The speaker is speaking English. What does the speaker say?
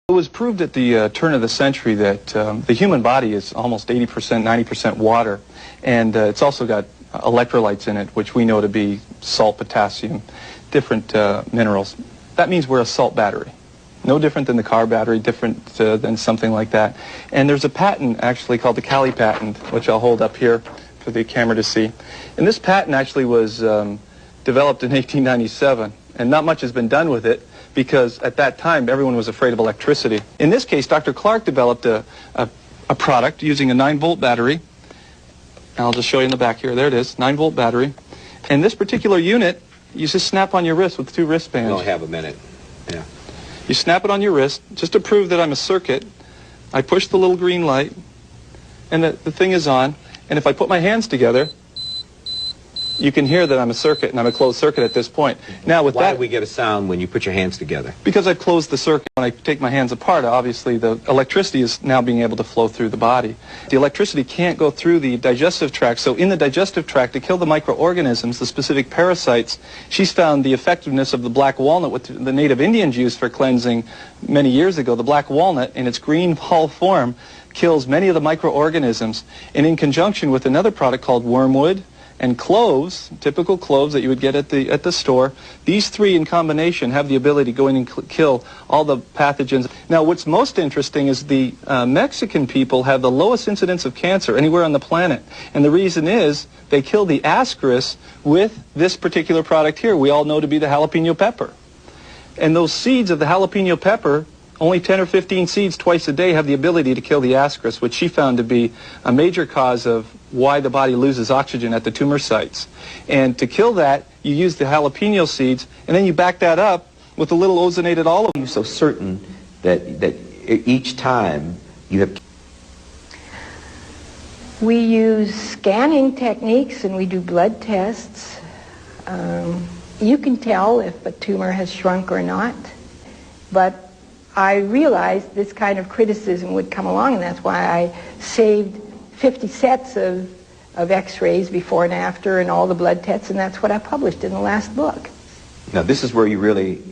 It was proved at the turn of the century that the human body is almost 80%, 90% water, and it's also got electrolytes in it, which we know to be salt, potassium, different minerals. That means we're a salt battery. No different than the car battery, different than something like that. And there's a patent actually called the Cali patent, which I'll hold up here for the camera to see. And this patent actually was developed in 1897, and not much has been done with it, because at that time everyone was afraid of electricity. In this case, Dr. Clark developed a product using a 9-volt battery. I'll just show you in the back here. There it is, 9-volt battery. And this particular unit, you just snap on your wrist with 2 wristbands. We only have a minute. Yeah. You snap it on your wrist just to prove that I'm a circuit. I push the little green light, and the thing is on. And if I put my hands together, you can hear that I'm a circuit, and I'm a closed circuit at this point. Now, with Why do we get a sound when you put your hands together? Because I've closed the circuit. When I take my hands apart, obviously the electricity is now being able to flow through the body. The electricity can't go through the digestive tract, so in the digestive tract, to kill the microorganisms, the specific parasites, she's found the effectiveness of the black walnut, which the native Indians used for cleansing many years ago. The black walnut, in its green hull form, kills many of the microorganisms, and in conjunction with another product called wormwood, and cloves, typical cloves that you would get at the store, these 3 in combination have the ability to go in and kill all the pathogens. Now, what's most interesting is the Mexican people have the lowest incidence of cancer anywhere on the planet. And the reason is they kill the ascaris with this particular product here, we all know to be the jalapeno pepper. And those seeds of the jalapeno pepper, only 10 or 15 seeds twice a day, have the ability to kill the ascaris, which she found to be a major cause of why the body loses oxygen at the tumor sites. And to kill that, you use the jalapeno seeds, and then you back that up with a little ozonated olive. You're so certain that each time you have... We use scanning techniques, and we do blood tests. You can tell if a tumor has shrunk or not, but I realized this kind of criticism would come along, and that's why I saved 50 sets of x-rays before and after and all the blood tests, and that's what I published in the last book. Now, this is where you really